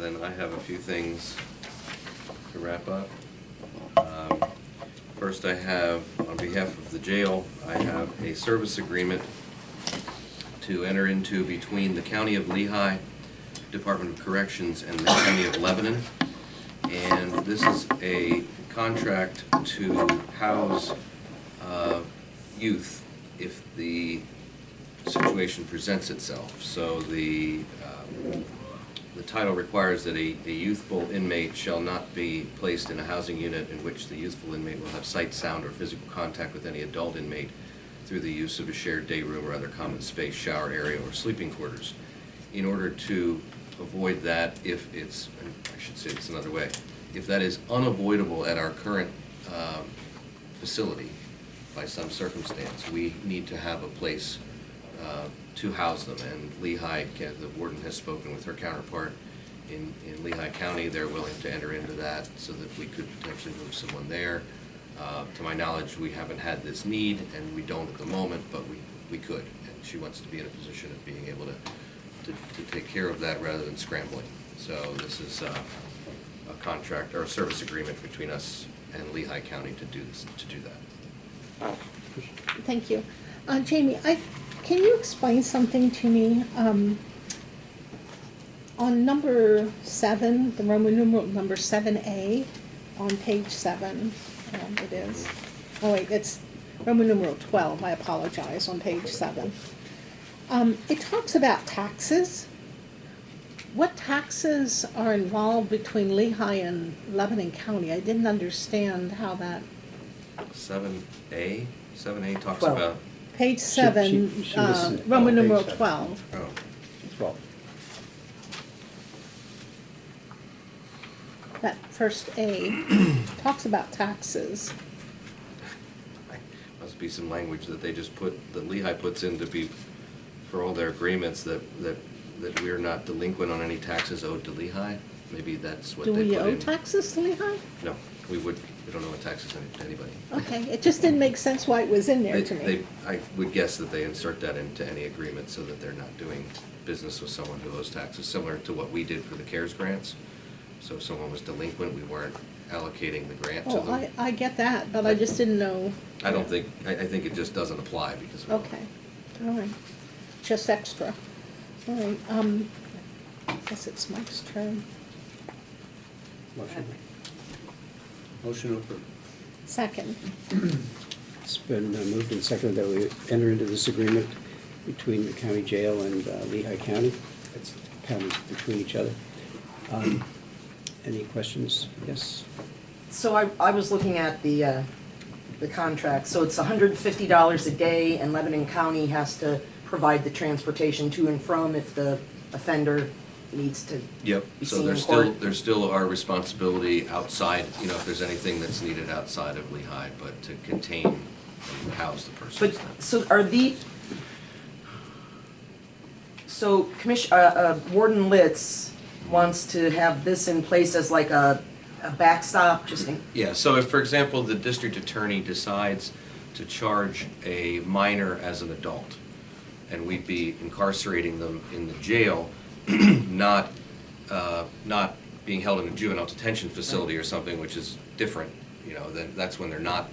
then I have a few things to wrap up. First, I have, on behalf of the jail, I have a service agreement to enter into between the County of Lehigh, Department of Corrections, and the County of Lebanon. And this is a contract to house youth if the situation presents itself. So the title requires that a youthful inmate shall not be placed in a housing unit in which the youthful inmate will have sight, sound, or physical contact with any adult inmate through the use of a shared day room or other common space, shower area, or sleeping quarters. In order to avoid that, if it's, I should say this another way, if that is unavoidable at our current facility by some circumstance, we need to have a place to house them. And Lehigh, the warden has spoken with her counterpart in Lehigh County. They're willing to enter into that so that we could potentially move someone there. To my knowledge, we haven't had this need, and we don't at the moment, but we could. And she wants to be in a position of being able to take care of that rather than scrambling. So this is a contract or a service agreement between us and Lehigh County to do that. Thank you. Jamie, can you explain something to me? On number 7, the Roman numeral number 7A, on page 7, it is. Oh wait, it's Roman numeral 12, I apologize, on page 7. It talks about taxes. What taxes are involved between Lehigh and Lebanon County? I didn't understand how that... 7A? 7A talks 12. about... Page 7, Roman numeral 12. Oh. 12. That first A talks about taxes. Must be some language that they just put, that Lehigh puts in to be, for all their agreements, that we're not delinquent on any taxes owed to Lehigh. Maybe that's what Do they we put owe in. taxes to Lehigh? No, we don't owe taxes to anybody. Okay, it just didn't make sense why it was in there to me. I would guess that they insert that into any agreement so that they're not doing business with someone who owes taxes, similar to what we did for the CARES grants. So if someone was delinquent, we weren't allocating the grant to them. Oh, I get that, but I just didn't know. I don't think, I think it just doesn't apply because we Okay, all right, just extra. All right, I guess it's Mike's turn. Motion approved. Second. It's been moved and seconded that we enter into this agreement between the county jail and Lehigh County. It's counties between each other. Any questions? Yes? So I was looking at the contract. So it's $150 a day, and Lebanon County has to provide the transportation to and from if the offender needs to Yep, be so seen in there's court. still our responsibility outside, you know, if there's anything that's needed outside of Lehigh, but to contain and house the person. But, so are so Warden Litz wants to have this in place as like a backstop, just in, Yeah, so if, for example, the district attorney decides to charge a minor as an adult, and we'd be incarcerating them in the jail, not being held in a juvenile detention facility or something, which is different, you know, then that's when they're not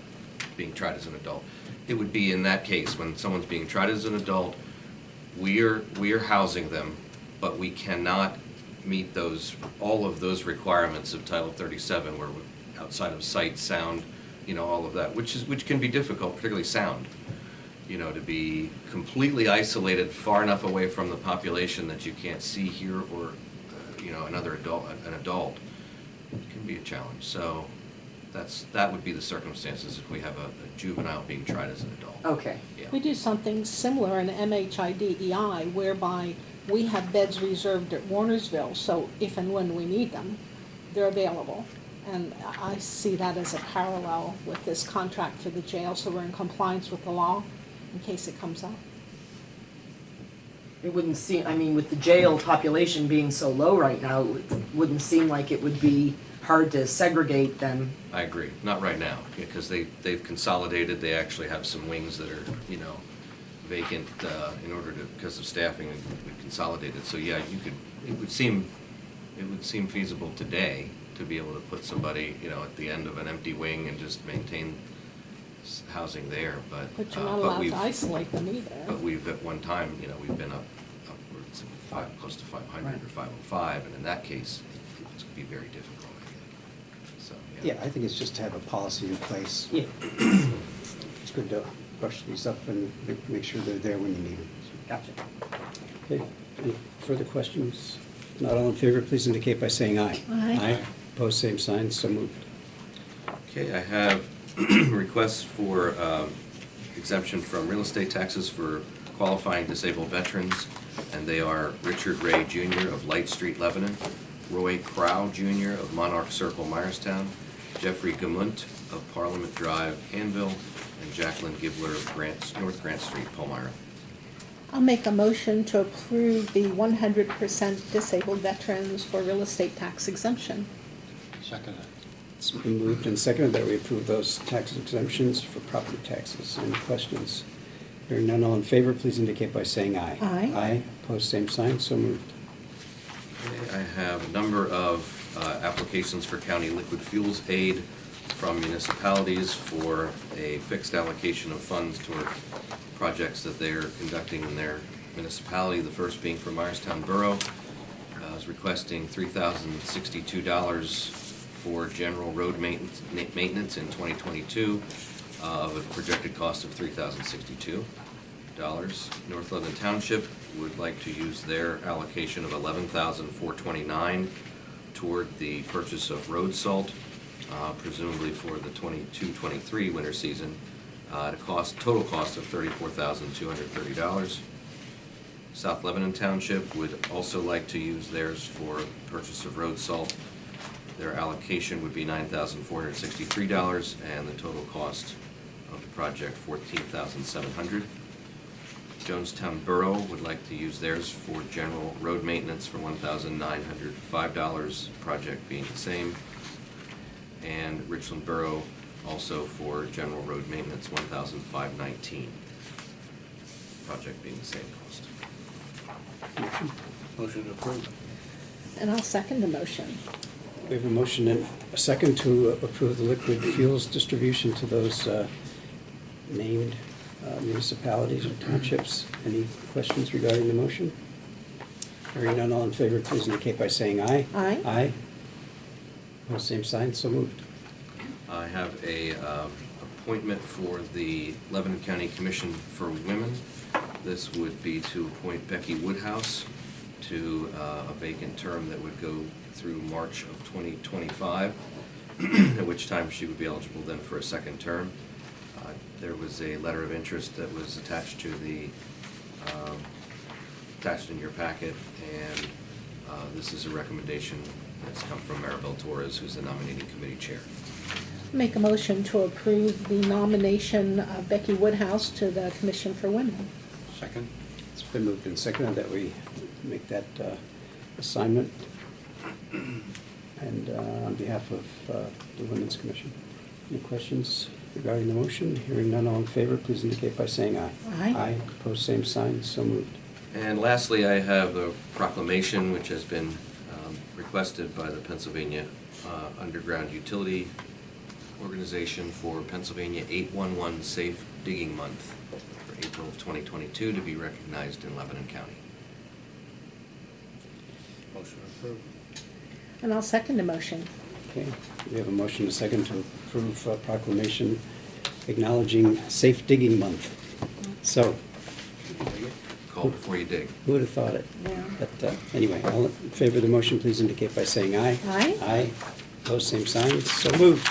being tried as an adult. It would be in that case, when someone's being tried as an adult, we are housing them, but we cannot meet all of those requirements of Title 37, where we're outside of sight, sound, you know, all of that, which can be difficult, particularly sound. You know, to be completely isolated far enough away from the population that you can't see, hear, or you know, an adult can be a challenge. So that would be the circumstances if we have a juvenile being tried as an adult. okay. Yeah. We do something similar in MHIDEI whereby we have beds reserved at Warnersville, so if and when we need them, they're available. And I see that as a parallel with this contract for the jail, so we're in compliance with the law in case it comes up. It wouldn't seem, I mean, with the jail population being so low right now, it wouldn't seem like it would be hard to segregate them. I agree. Not right now, because they've consolidated. They actually have some wings that are, you know, vacant in order to, because of staffing, we consolidated. So yeah, it would seem it would seem feasible today to be able to put somebody, you know, at the end of an empty wing and just maintain housing there, but. But you're not but allowed we've- to isolate them But either. we've, at one time, you know, we've been upwards of close to 500 or Right. 505, and in that case, it would be very difficult, I think. So, Yeah, I think it's just to have a policy in place. Yeah, It's good to brush these up and make sure they're there when you need them. gotcha. Okay, any further questions? Not all in favor, please indicate by saying aye. Aye. Aye, opposed, same sign, so moved. Okay, I have requests for exemption from real estate taxes for qualifying disabled veterans, and they are Richard Ray Jr. of Light Street, Lebanon, Roy Crow Jr. of Monarch Circle, Myerstown, Jeffrey Wolgemuth of Parliament Drive, Anvil, and Jacqueline Gibler of North Grant Street, Palmyra. I'll make a motion to approve the 100% disabled veterans for real estate tax exemption. Second it. It's been moved and seconded that we approve those tax exemptions for property taxes. Any questions? Hearing none, all in favor, please indicate by saying aye. Aye. Aye, opposed, same sign, so moved. Okay, I have a number of applications for county liquid fuels aid from municipalities for a fixed allocation of funds toward projects that they're conducting in their municipality. The first being for Myerstown Borough, is requesting $3,062 for general road maintenance in 2022, of a projected cost of $3,062. North Lebanon Township would like to use their allocation of $11,429 toward the purchase of road salt, presumably for the 22-23 winter season, at a total cost of $34,230. South Lebanon Township would also like to use theirs for purchase of road salt. Their allocation would be $9,463, and the total cost of the project $14,700. Jonestown Borough would like to use theirs for general road maintenance for $1,905, project being the same. And Richland Borough also for general road maintenance, $1,519, project being the same cost. Motion. Motion to approve. And I'll second the motion. We have a motion and a second to approve the liquid fuels distribution to those named municipalities or townships. Any questions regarding the motion? Hearing none, all in favor, please indicate by saying aye. Aye. Aye. Opposed, same sign, so moved. I have a appointment for the Lebanon County Commission for Women. This would be to appoint Becky Woodhouse to a vacant term that would go through March of 2025, at which time she would be eligible then for a second term. There was a letter of interest that was attached to the, attached in your packet, and this is a recommendation that's come from Maribel Torres, who's the nominating committee chair. Make a motion to approve the nomination of Becky Woodhouse to the Commission for Women. Second. It's been moved and seconded that we make that assignment. And on behalf of the Women's Commission. Any questions regarding the motion? Hearing none, all in favor, please indicate by saying aye. Aye. Aye. Opposed, same sign, so moved. And lastly, I have a proclamation which has been requested by the Pennsylvania Underground Utility Organization for Pennsylvania 811 Safe Digging Month for April of 2022 to be recognized in Lebanon County. Motion approved. And I'll second the motion. Okay, we have a motion and a second to approve proclamation acknowledging Safe Digging Month. So, Call before you dig. who would have thought it? Yeah. But anyway, all in favor of the motion, please indicate by saying aye. Aye. Aye. Opposed, same sign, so moved.